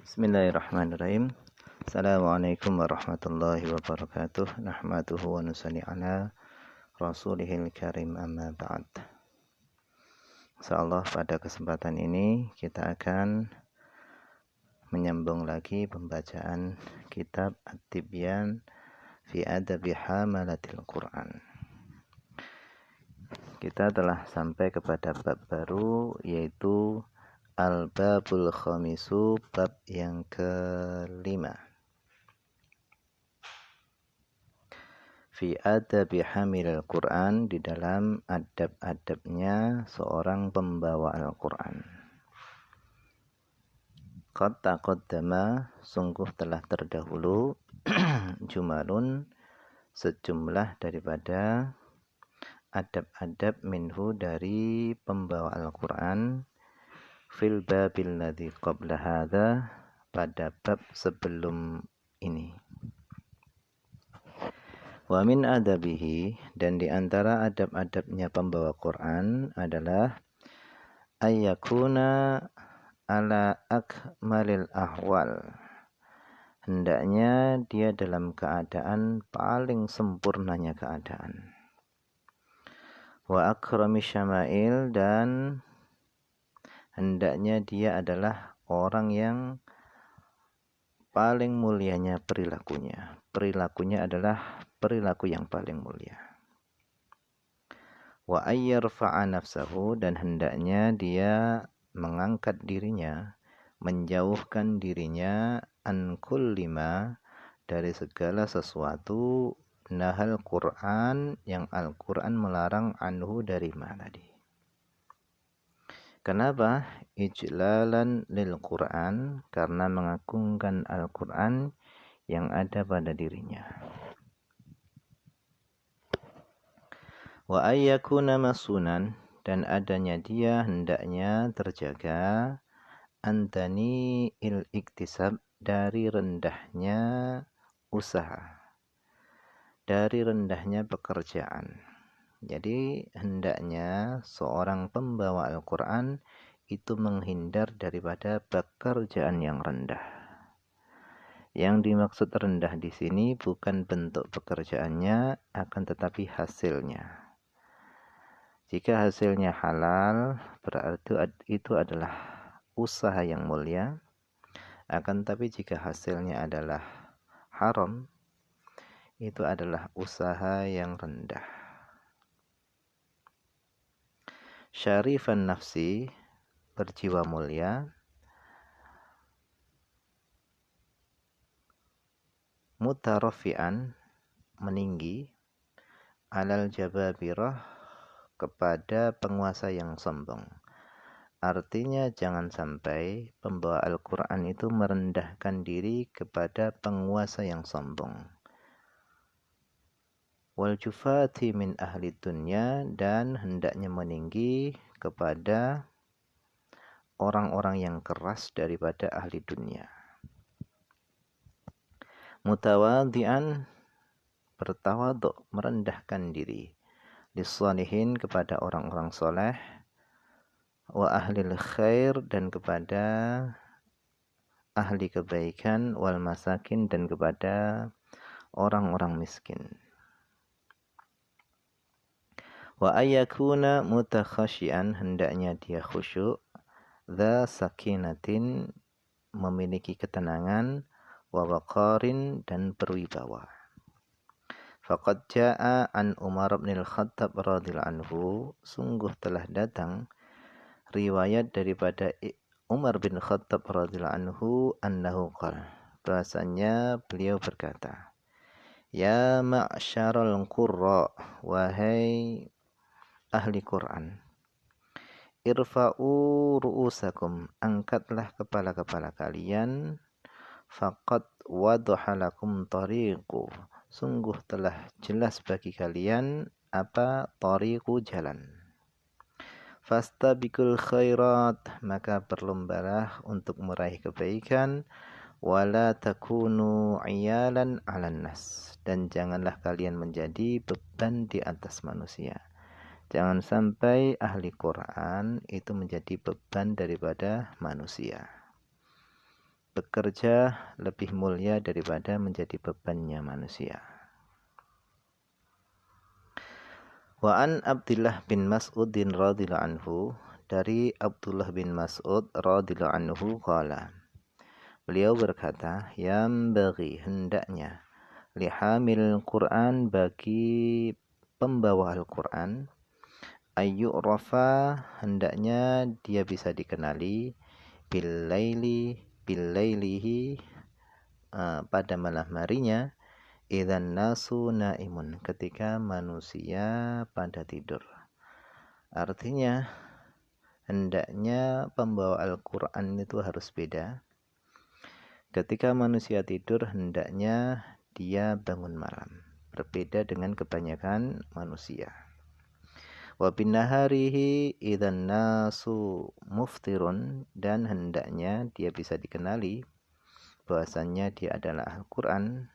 Bismillahirrahmanirrahim. Assalamualaikum warahmatullahi wabarakatuh. Nahmaduhu wa nusalli ala rasulihil karim amma ba'd. Insyaallah pada kesempatan ini kita akan menyambung lagi pembacaan kitab At-Tibyan fi Adabi Hamalatil Quran. Kita telah sampai kepada bab baru, yaitu Al-Babul Khamisu, bab yang kelima. Fi adabi hamilil Quran, di dalam adab-adabnya seorang pembawa Al-Quran. Qad taqaddama, sungguh telah terdahulu, jumalun, sejumlah daripada adab-adab minhu, dari pembawa Al-Quran, fil babil ladzi qabla hadza, pada bab sebelum ini. Wa min adabihi, dan di antara adab-adabnya pembawa Quran adalah ayyakuna ala akmalil ahwal, hendaknya dia dalam keadaan paling sempurnanya keadaan. Wa akrami syama'il, dan hendaknya dia adalah orang yang paling mulianya perilakunya. Perilakunya adalah perilaku yang paling mulia. Wa ayyarfa'a nafsahu, dan hendaknya dia mengangkat dirinya, menjauhkan dirinya, an kulli ma, dari segala sesuatu, nahal Quran, yang Al-Quran melarang, anhu, dari ma tadi. Kenapa? Ijlalan lil Quran, karena mengagungkan Al-Quran yang ada pada dirinya. Wa ayyakuna masunan, dan adanya dia hendaknya terjaga, antani il iktisab, dari rendahnya usaha, dari rendahnya pekerjaan. Jadi hendaknya seorang pembawa Al-Quran itu menghindar daripada pekerjaan yang rendah. Yang dimaksud rendah di sini bukan bentuk pekerjaannya, akan tetapi hasilnya. Jika hasilnya halal, berarti itu adalah usaha yang mulia. Akan tetapi jika hasilnya adalah haram, itu adalah usaha yang rendah. Syarifan nafsi, berjiwa mulia. Mutarafian, meninggi. Alal jababirah, kepada penguasa yang sombong. Artinya jangan sampai pembawa Al-Quran itu merendahkan diri kepada penguasa yang sombong. Wal jufati min ahli dunya, dan hendaknya meninggi kepada orang-orang yang keras daripada ahli dunia. Mutawadhi'an, bertawadhu, merendahkan diri. Lissalihin, kepada orang-orang soleh. Wa ahlil khair, dan kepada ahli kebaikan. Wal masakin, dan kepada orang-orang miskin. Wa ayyakuna mutakhasyian, hendaknya dia khusyuk. Dha sakinatin, memiliki ketenangan. Wa waqarin, dan berwibawa. Faqad ja'a an Umar bin Al-Khattab radhiyallahu anhu, sungguh telah datang riwayat daripada Umar bin Khattab radhiyallahu anhu, annahu qala, bahasanya beliau berkata, ya ma'syaral qurra, wahai ahli Quran, irfa'u ru'usakum, angkatlah kepala-kepala kalian. Faqad wadaha lakum tariqu, sungguh telah jelas bagi kalian apa tariqu, jalan. Fastabiqul khairat, maka berlombalah untuk meraih kebaikan. Wala takunu iyalan 'alan nas, dan janganlah kalian menjadi beban di atas manusia. Jangan sampai ahli Quran itu menjadi beban daripada manusia. bekerja lebih mulia daripada menjadi bebannya manusia. Wa an Abdullah bin Mas'udin radhiyallahu anhu, dari Abdullah bin Mas'ud radhiyallahu anhu qala, beliau berkata, bagi hendaknya lihamil Quran, bagi pembawa Al-Quran, ayyu'rafa hendaknya dia bisa dikenali, billailihi pada malam harinya, idzan nasu naimun ketika manusia pada tidur. Artinya hendaknya pembawa Al-Quran itu harus beda. Ketika manusia tidur hendaknya dia bangun malam, berbeda dengan kebanyakan manusia. Wa binnaharihi idzan nasu muftirun, dan hendaknya dia bisa dikenali bahwasannya dia adalah Al-Quran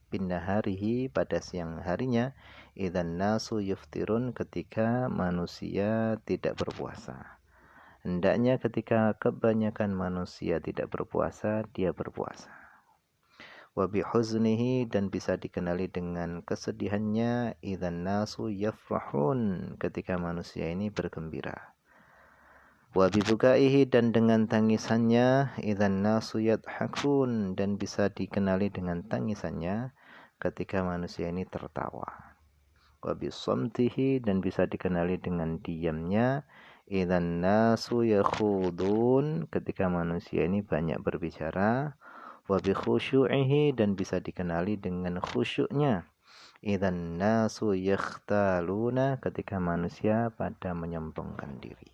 binnaharihi pada siang harinya, idzan nasu yuftirun ketika manusia tidak berpuasa. Hendaknya ketika kebanyakan manusia tidak berpuasa, dia berpuasa. Wa bihuznihi, dan bisa dikenali dengan kesedihannya, idzan nasu yafrahun ketika manusia ini bergembira. Wa bibukaihi, dan dengan tangisannya, idzan nasu yadhakun, dan bisa dikenali dengan tangisannya ketika manusia ini tertawa. Wa bisamtihi, dan bisa dikenali dengan diamnya, idzan nasu yakhudun ketika manusia ini banyak berbicara. Wa bi khusyu'ihi, dan bisa dikenali dengan khusyuknya, idzan nasu yakhtaluna ketika manusia pada menyombongkan diri.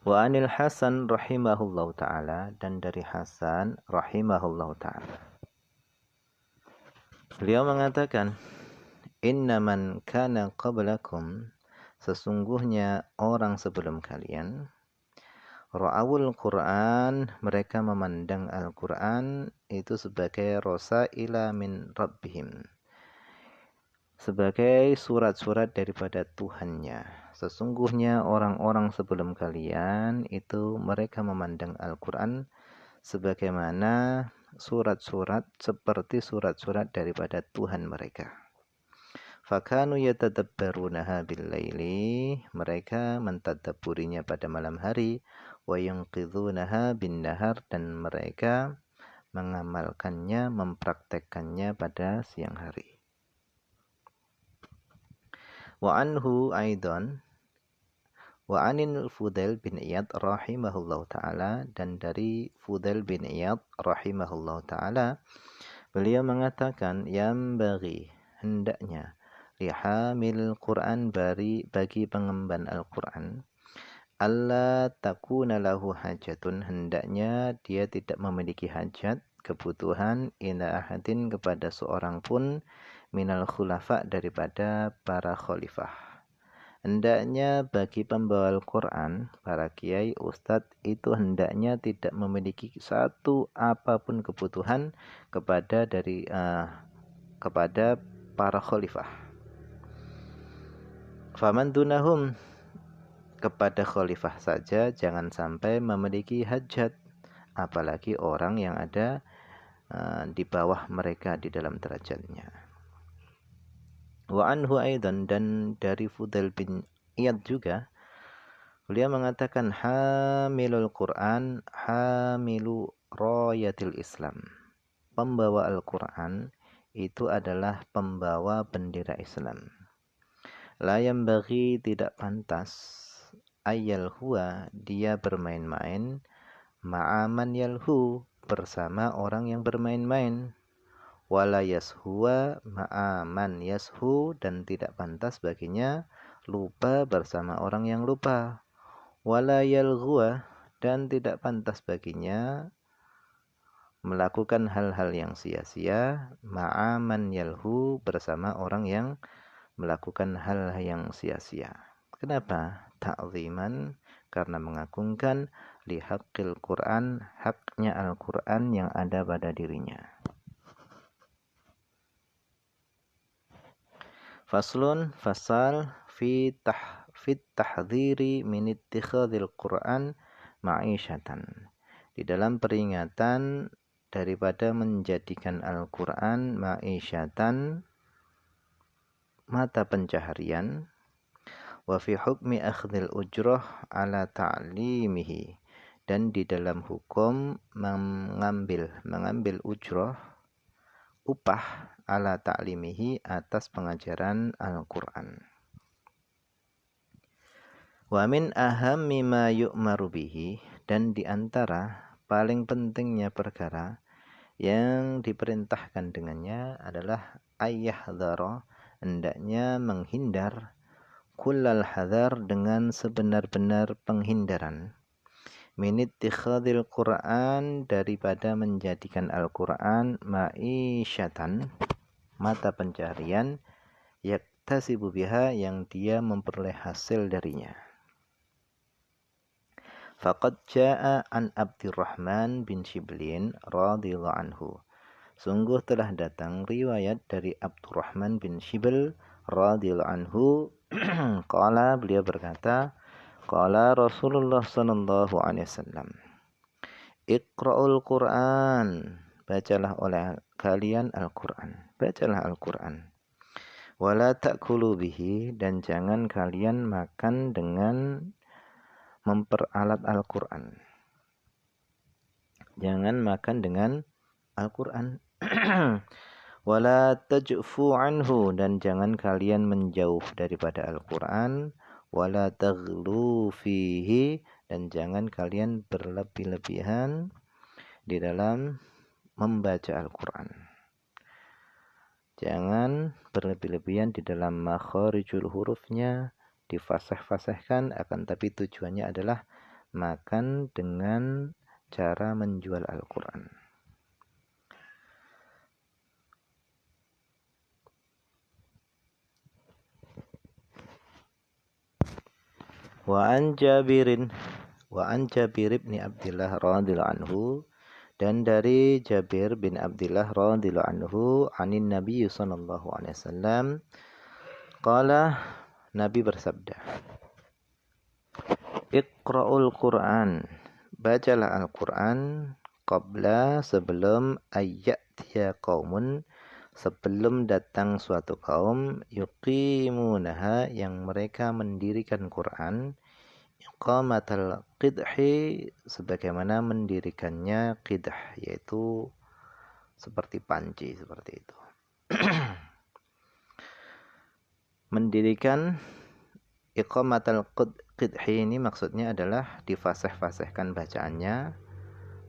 Wa anil Hasan rahimahullahu ta'ala, dan dari Hasan rahimahullahu ta'ala, beliau mengatakan, innaman kana qablakum, sesungguhnya orang sebelum kalian, ra'awul Qur'an, mereka memandang Al-Qur'an itu sebagai rosaila min rabbihim, sebagai surat-surat daripada Tuhannya. Sesungguhnya orang-orang sebelum kalian itu mereka memandang Al-Qur'an sebagaimana surat-surat, seperti surat-surat daripada Tuhan mereka. Fakanu yatadabbarunaha billaili, mereka mentadabburinya pada malam hari, wa yanqidhunaha bin nahar, dan mereka mengamalkannya, mempraktekkannya pada siang hari. Wa anhu aidan, wa anil Fudail bin Iyad rahimahullahu ta'ala, dan dari Fudail bin Iyad rahimahullahu ta'ala, beliau mengatakan, bagi hendaknya lihamil Quran, bagi pengemban Al-Quran, alla takuna lahu hajatun, hendaknya dia tidak memiliki hajat, kebutuhan, ila ahadin kepada seorang pun, minal khulafa daripada para khalifah. Hendaknya bagi pembawa Al-Quran, para kiai, ustadz, itu hendaknya tidak memiliki satu apapun kebutuhan kepada para khalifah. Faman dunahum, kepada khalifah saja jangan sampai memiliki hajat, apalagi orang yang ada di bawah mereka di dalam derajatnya. Wa anhu aidan, dan dari Fudail bin Iyad juga, beliau mengatakan, hamilul Quran hamilu rayatil Islam, pembawa Al-Quran itu adalah pembawa bendera Islam. La yambaghi, tidak pantas, ayyal huwa, dia bermain-main, ma'aman yalhu, bersama orang yang bermain-main, wala yashuwa ma'aman yashu, dan tidak pantas baginya lupa bersama orang yang lupa, wala yalghuwa, dan tidak pantas baginya melakukan hal-hal yang sia-sia, ma'aman yalhu, bersama orang yang melakukan hal yang sia-sia. Kenapa? Ta'ziman, karena mengagungkan, lihaqqil Quran, haknya Al-Quran yang ada pada dirinya. Faslun, fasal, fit tahdhiri min ittikhadil Qur'an ma'isyatan. Di dalam peringatan daripada menjadikan Al-Qur'an ma'isyatan, mata pencaharian, wa fi hukmi akhdhil ujrah ala ta'limihi, dan di dalam hukum mengambil ujrah, upah, ala ta'limihi, atas pengajaran Al-Qur'an. Wa min ahammi ma yu'maru bihi, dan di antara paling pentingnya perkara yang diperintahkan dengannya adalah ayyahdhara, hendaknya menghindar, kullal hadar, dengan sebenar-benar penghindaran, min ittikhadil Qur'an, daripada menjadikan Al-Qur'an ma'isyatan, mata pencaharian, yaktasibu biha, yang dia memperoleh hasil darinya. Faqad jaa'a an Abdurrahman bin Shiblin radhiyallahu anhu. Sungguh telah datang riwayat dari Abdurrahman bin Shibl radhiyallahu anhu. Qala, beliau berkata, qala Rasulullah sallallahu alaihi wasallam, Iqra'ul Qur'an, bacalah oleh kalian Al-Qur'an, bacalah Al-Qur'an. Wala ta'kulu bihi, dan jangan kalian makan dengan memperalat Al-Qur'an. Jangan makan dengan Al-Qur'an. Wala tajfu anhu, dan jangan kalian menjauh daripada Al-Qur'an. Wala taghlu fihi, dan jangan kalian berlebih-lebihan di dalam membaca Al-Qur'an. Jangan berlebih-lebihan di dalam makharijul hurufnya, difasih-fasihkan, akan tapi tujuannya adalah makan dengan cara menjual Al-Qur'an. Wa an Jabir bin Abdullah radhiyallahu anhu, dan dari Jabir bin Abdullah radhiyallahu anhu, anin Nabi sallallahu alaihi wasallam, qala, Nabi bersabda, Iqra'ul Qur'an, bacalah Al-Qur'an, qabla, sebelum, ayyatiya qaumun, sebelum datang suatu kaum, yuqimunaha, yang mereka mendirikan Qur'an, iqamatal qidhi, sebagaimana mendirikannya qidah, yaitu seperti panci, seperti itu. Mendirikan iqamatal qidhi ini maksudnya adalah difasih-fasihkan bacaannya,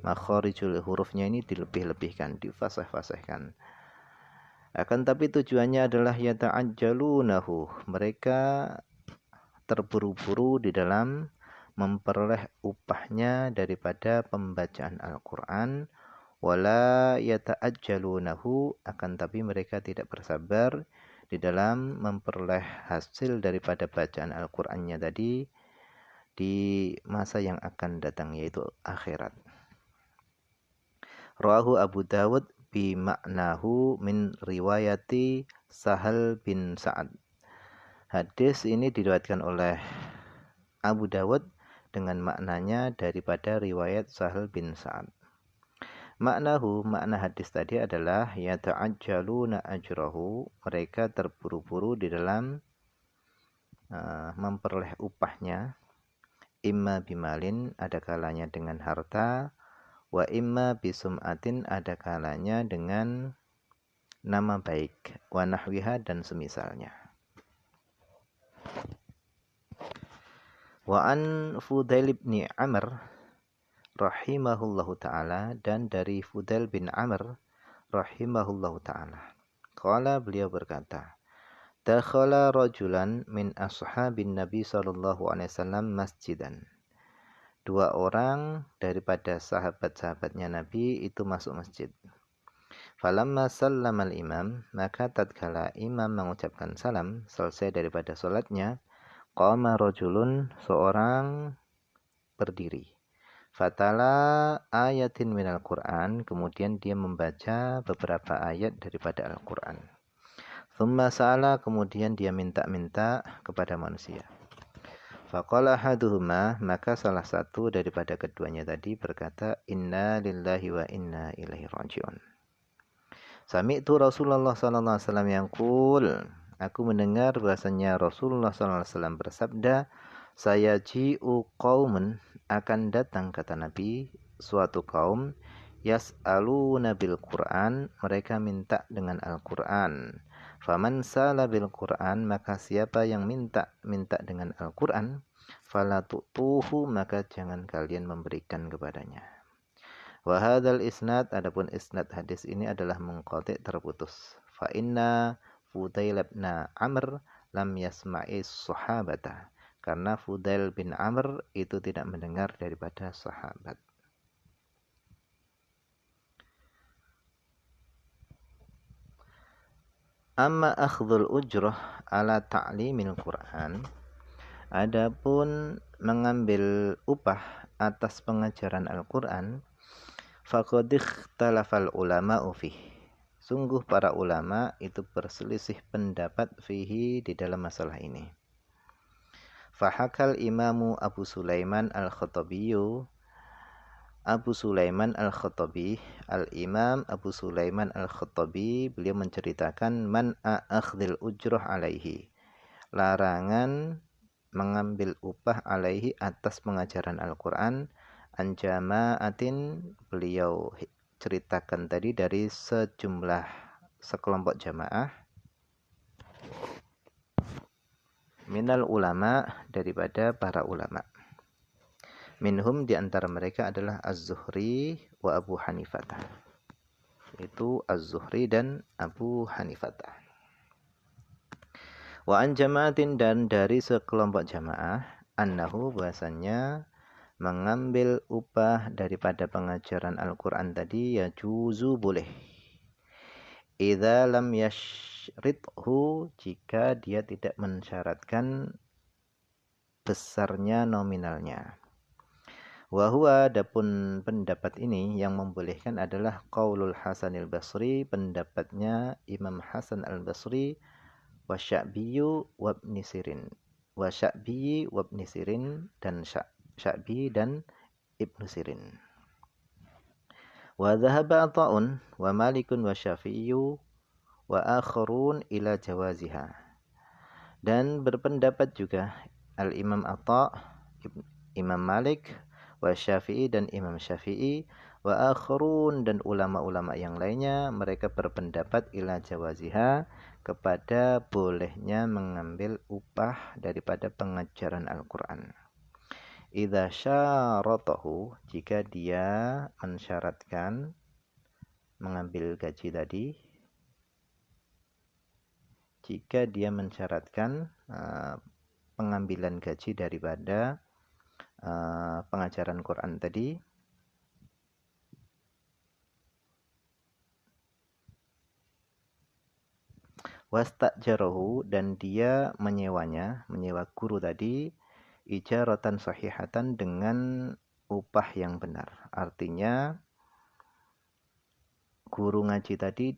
makharijul hurufnya ini dilebih-lebihkan, difasih-fasihkan. Akan tapi tujuannya adalah yata'ajjalunahu, mereka terburu-buru di dalam memperoleh upahnya daripada pembacaan Al-Qur'an. Wala yata'ajjalunahu, akan tapi mereka tidak bersabar di dalam memperoleh hasil daripada bacaan Al-Qur'annya tadi di masa yang akan datang, yaitu akhirat. Rawahu Abu Dawud bi maknahu min riwayati Sahal bin Sa'ad. Hadis ini diriwayatkan oleh Abu Dawud dengan maknanya daripada riwayat Sahal bin Sa'ad. Maknahu, makna hadis tadi adalah yata'ajjaluna ajrahu, mereka terburu-buru di dalam memperoleh upahnya, imma bimalin, ada kalanya dengan harta, wa imma bisum'atin, ada kalanya dengan nama baik, wa nahwiha, dan semisalnya. Wa an Fudail bin Amr rahimahullahu ta'ala, dan dari Fudail bin Amr rahimahullahu ta'ala, qala, beliau berkata, dakhala rajulan min ashabin Nabi sallallahu alaihi wasallam masjidan. Dua orang daripada sahabat-sahabatnya Nabi itu masuk masjid. Falamma sallamal imam, maka tatkala imam mengucapkan salam, selesai daripada salatnya, qama rajulun, seorang berdiri. Fatala ayatin minal Qur'an, kemudian dia membaca beberapa ayat daripada Al-Qur'an. Thumma sa'ala, kemudian dia minta-minta kepada manusia. Faqala ahaduhuma, maka salah satu daripada keduanya tadi berkata, Inna lillahi wa inna ilaihi raji'un. Sami'tu Rasulullah sallallahu alaihi wasallam yaqul, aku mendengar bahasanya Rasulullah sallallahu alaihi wasallam bersabda, sayaji'u qaumun, akan datang kata Nabi suatu kaum, yas'aluna bil Qur'an, mereka minta dengan Al-Qur'an. Faman sala bil Qur'an, maka siapa yang minta dengan Al-Qur'an, fala tu'tuhu, maka jangan kalian memberikan kepadanya. Wa hadzal isnad, adapun isnad hadis ini adalah munqati', terputus. Fa inna Fudail bin Amr lam yasma'i sahabata, karena Fudail bin Amr itu tidak mendengar daripada sahabat. Amma akhdhul ujrah ala ta'limil Qur'an, adapun mengambil upah atas pengajaran Al-Qur'an, faqad ikhtalafal ulama'u fih, sungguh para ulama itu berselisih pendapat fihi, di dalam masalah ini. Fahakal imamu Abu Sulaiman al-Khattabiyu, Abu Sulaiman al-Khattabi, al-Imam Abu Sulaiman al-Khattabi, beliau menceritakan man'a akhdhil ujrah alaihi, larangan mengambil upah alaihi atas pengajaran Al-Quran, an jama'atin, beliau ceritakan tadi dari sekelompok jamaah, minal ulama, daripada para ulama. Minhum, di antara mereka adalah Az-Zuhri wa Abu Hanifah. Itu Az-Zuhri dan Abu Hanifah. Wa an jama'atin, dan dari sekelompok jamaah, annahu, bahasanya mengambil upah daripada pengajaran Al-Quran tadi ya juzu, boleh. Idza lam yashrithu, jika dia tidak mensyaratkan besarnya nominalnya. Wa huwa, adapun pendapat ini yang membolehkan adalah qaulul Hasanil Basri, pendapatnya Imam Hasan al-Basri, wa Sya'biyu wa Ibn Sirin, wa Sya'bi wa Ibn Sirin, dan Sya'bi dan Ibn Sirin. Wa dhahaba Ata'un wa Malikun wa Syafi'iyyu wa akharun ila jawaziha, dan berpendapat juga Al-Imam Ata', Imam Malik, wa Syafi'i, dan Imam Syafi'i, wa akharun, dan ulama-ulama yang lainnya, mereka berpendapat ila jawaziha, kepada bolehnya mengambil upah daripada pengajaran Al-Quran. Idza syaratahu, jika dia mensyaratkan mengambil gaji tadi, jika dia mensyaratkan pengambilan gaji daripada pengajaran Quran tadi, wastajarahu, dan dia menyewa guru tadi, ijaratan sahihatan, dengan upah yang benar. Artinya guru ngaji tadi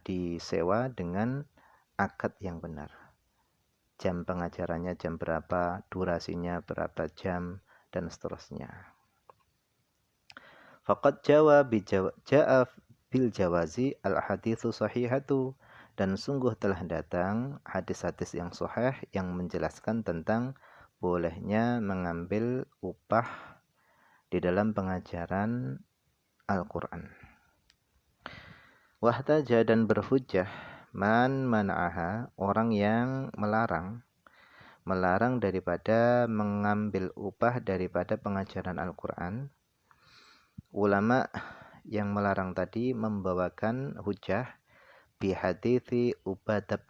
disewa dengan akad yang benar. Jam pengajarannya jam berapa, durasinya berapa jam, dan seterusnya. Faqad ja'a bil jawazi al-haditsu sahihatu, dan sungguh telah datang hadis-hadis yang sahih yang menjelaskan tentang bolehnya mengambil upah di dalam pengajaran Al-Quran. Wahtaja, dan berhujjah man man'aha, orang yang melarang daripada mengambil upah daripada pengajaran Al-Quran. Ulama yang melarang tadi membawakan hujjah bihadithi Ubadah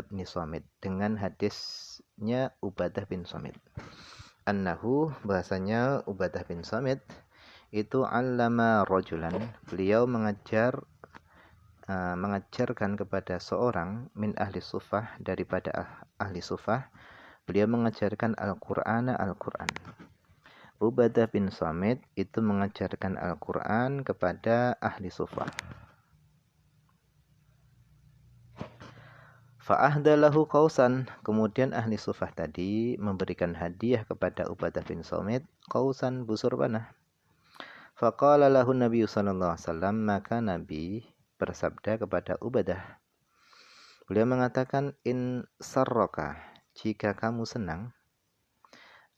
bin Samit, dengan hadisnya Ubadah bin Samit. Annahu, bahasanya Ubadah bin Samit itu allama rajulan, beliau mengajarkan kepada seorang min ahli sufah, daripada ahli sufah, beliau mengajarkan Al-Quran. Ubadah bin Samit itu mengajarkan Al-Quran kepada ahli sufah. Fa'ahdalahu qausan, kemudian ahli sufah tadi memberikan hadiah kepada Ubadah bin Samit qausan, busur panah. Faqala lahu Nabi sallallahu alaihi wasallam, maka Nabi bersabda kepada Ubadah. Beliau mengatakan, in sarraka, jika kamu senang,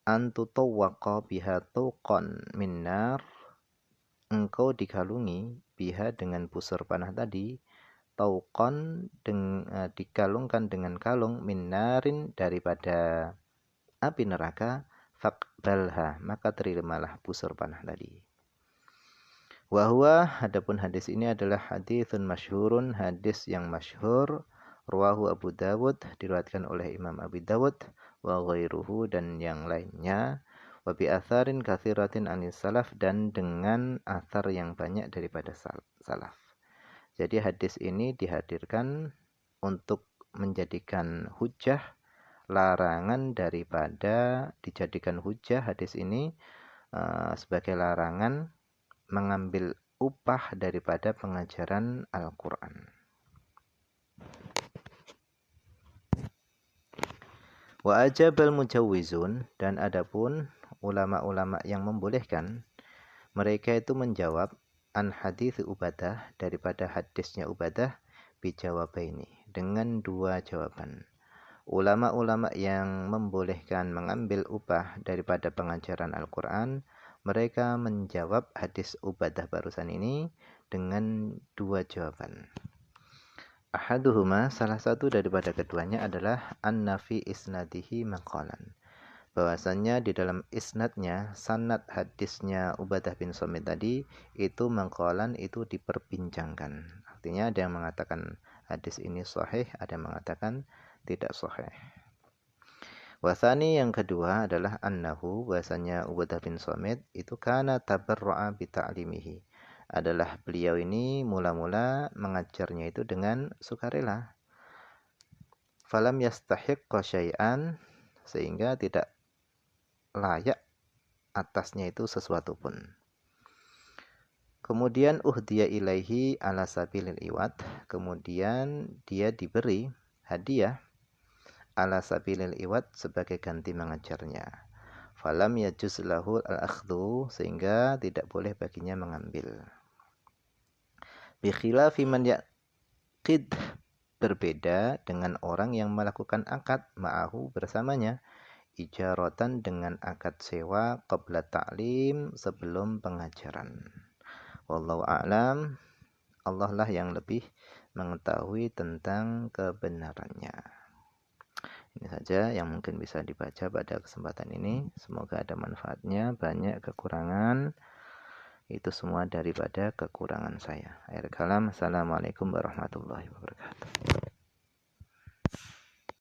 antutawwaqa biha tuqan min nar, engkau dikalungi biha dengan busur panah tadi, tauqan dikalungkan dengan kalung minarin daripada api neraka, faqbalha, maka terimalah busur panah tadi. Wahwa, adapun hadis ini adalah haditsun masyhurun, hadis yang masyhur, rawahu Abu Dawud, diriwayatkan oleh Imam Abu Dawud, wa ghairuhu, dan yang lainnya, wa bi atharin katsiratin anis salaf, dan dengan athar yang banyak daripada salaf. Jadi hadis ini dihadirkan untuk menjadikan hujah, larangan daripada dijadikan hujah hadis ini sebagai larangan mengambil upah daripada pengajaran Al-Quran. Wa ajabal mujawwizun, dan adapun ulama-ulama yang membolehkan, mereka itu menjawab an hadits Ubadah, daripada hadisnya Ubadah, bijawabaini, dengan dua jawaban. Ulama-ulama yang membolehkan mengambil upah daripada pengajaran Al-Quran, mereka menjawab hadis Ubadah barusan ini dengan dua jawaban. Ahaduhuma, salah satu daripada keduanya adalah anna fi isnadihi maqalan, bahwasannya di dalam isnadnya, sanad hadisnya Ubadah bin Samit tadi, itu maqalan, itu diperbincangkan. Artinya ada yang mengatakan hadis ini sahih, ada yang mengatakan tidak sahih. Wasani, yang kedua adalah annahu, bahasanya Ubadah bin Samit itu kana tabarra'a bi ta'limihi, adalah beliau ini mula-mula mengajarnya itu dengan sukarela. Falam yastahiqqa syai'an, sehingga tidak layak atasnya itu sesuatu pun. Kemudian uhdiya ilaihi ala sabilil iwad, kemudian dia diberi hadiah ala sabilil iwad sebagai ganti mengajarnya. Falam yajuz lahu al-akhdhu, sehingga tidak boleh baginya mengambil. Bi khilafi man yaqid, berbeda dengan orang yang melakukan akad ma'ahu, bersamanya, ijaratan, dengan akad sewa, qabla ta'lim, sebelum pengajaran. Wallahu a'lam, Allah lah yang lebih mengetahui tentang kebenarannya. Ini saja yang mungkin bisa dibaca pada kesempatan ini. Semoga ada manfaatnya. Banyak kekurangan, itu semua daripada kekurangan saya. Akhir kalam, assalamualaikum warahmatullahi wabarakatuh.